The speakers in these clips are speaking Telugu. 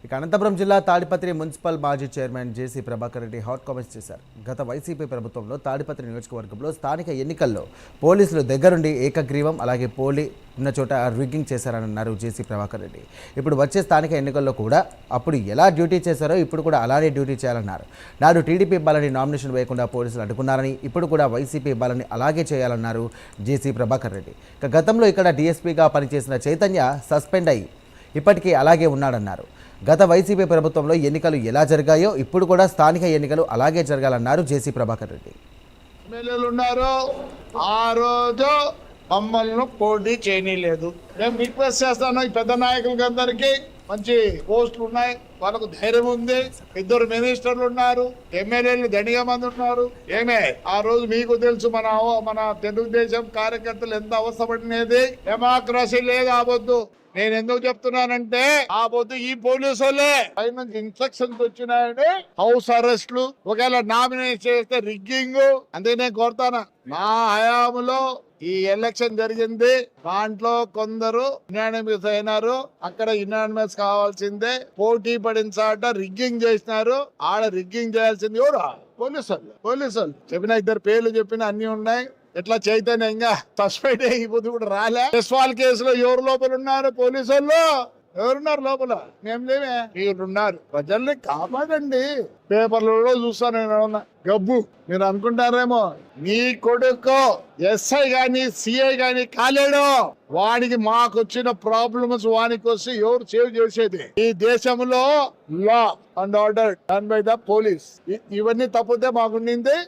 ఇక అనంతపురం జిల్లా తాడిపత్రి మున్సిపల్ మాజీ చైర్మన్ జేసీ ప్రభాకర్ రెడ్డి హాట్ కామెంట్స్ చేశారు. గత వైసీపీ ప్రభుత్వంలో తాడిపత్రి నియోజకవర్గంలో స్థానిక ఎన్నికల్లో పోలీసులు దగ్గరుండి ఏకగ్రీవం అలాగే పోలి ఉన్న చోట రిగ్గింగ్ చేశారని అన్నారు జేసీ ప్రభాకర్ రెడ్డి. ఇప్పుడు వచ్చే స్థానిక ఎన్నికల్లో కూడా అప్పుడు ఎలా డ్యూటీ చేశారో ఇప్పుడు కూడా అలానే డ్యూటీ చేయాలన్నారు. నాడు టీడీపీ ఇవ్వాలని నామినేషన్ వేయకుండా పోలీసులు అడ్డుకున్నారని ఇప్పుడు కూడా వైసీపీ ఇవ్వాలని అలాగే చేయాలన్నారు జేసీ ప్రభాకర్ రెడ్డి. ఇక గతంలో ఇక్కడ డీఎస్పీగా పనిచేసిన చైతన్య సస్పెండ్ అయ్యి ఇప్పటికీ అలాగే ఉన్నాడన్నారు. గత వైసీపీ ప్రభుత్వంలో ఎన్నికలు ఎలా జరిగాయో ఇప్పుడు కూడా స్థానిక ఎన్నికలు అలాగే జరగాలన్నారు జేసీ ప్రభాకర్ రెడ్డి. ఎమ్మెల్యేలు ఉన్నారు, ఆ రోజు మమ్మల్ని పోటీ చేయలేదు. మేము రిక్వెస్ట్ చేస్తాను, ఈ పెద్ద నాయకులకి అందరికీ మంచి పోస్టులు ఉన్నాయి, వాళ్ళకు ధైర్యం ఉంది. 2 మినిస్టర్లు ఉన్నారు, ఎమ్మెల్యేలు దండిగా మంది ఉన్నారు. ఏమే ఆ రోజు మీకు తెలుసు మన తెలుగుదేశం కార్యకర్తలు ఎంత అవసరపడినది. డెమోక్రసీ లేదు ఆవద్దు. నేను ఎందుకు చెప్తున్నానంటే ఆ పొద్దు ఈ పోలీసు వాళ్ళే పైన ఇన్స్ట్రక్షన్స్ వచ్చినాయని హౌస్ అరెస్ట్లు, ఒకవేళ నామినేట్ చేస్తే రిగ్గింగ్. అందుకే నేను కోరుతాను, నా హయాంలో ఈ ఎలక్షన్ జరిగింది, దాంట్లో కొందరు యునానిమస్ అయినారు. అక్కడ యునానిమస్ కావాల్సిందే, పోటీ పడిన చాట రిగ్గింగ్ చేసినారు. ఆడ రిగ్గింగ్ చేయాల్సింది ఎవరు? పోలీసు చెప్పిన 2 పేర్లు చెప్పిన అన్ని ఉన్నాయి. ఎట్లా చైతన్య ఇంకా సస్పెండ్ అయిపోతే కూడా రాలే. యశ్వాల్ కేసులో ఎవరు లోపల ఉన్నారు? పోలీసు వాళ్ళు ఎవరున్నారు లోపల? మేము లేమే, మీరున్నారు. ప్రజల్ని కాపాడండి. పేపర్లలో చూస్తాను నేను గబ్బు. మీరు అనుకుంటారేమో నీ కొడుకు ఎస్ఐ గాని సిఐ గాని కాలేడు, వానికి మాకు వచ్చిన ప్రాబ్లమ్స్ వానికి వస్తే ఎవరు సేవ్ చేసేది? ఈ దేశంలో law and order done by the police. ఇవన్నీ తప్పితే మాకుండింది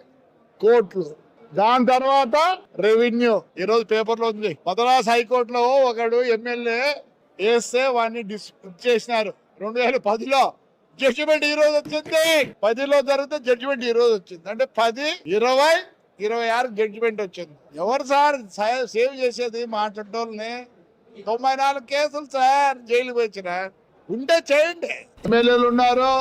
కోర్టులు, దాని తర్వాత రెవెన్యూ. ఈరోజు పేపర్లో ఉంది, మద్రాస్ హైకోర్టులో ఒకడు ఎమ్మెల్యే వేస్తే వాడిని డిస్మిస్ చేసినారు 2010లో. జడ్జిమెంట్ ఈ రోజు వచ్చింది. 10లో జరిగితే జడ్జిమెంట్ ఈ రోజు వచ్చింది. అంటే 10, 20, 26 జడ్జిమెంట్ వచ్చింది. ఎవరు సార్ సేవ్ చేసేది? మాట్లాడటోళ్ళని 94 కేసులు సార్ జైలుకి వచ్చిన ఉంటే చేయండి. ఎమ్మెల్యేలు ఉన్నారు,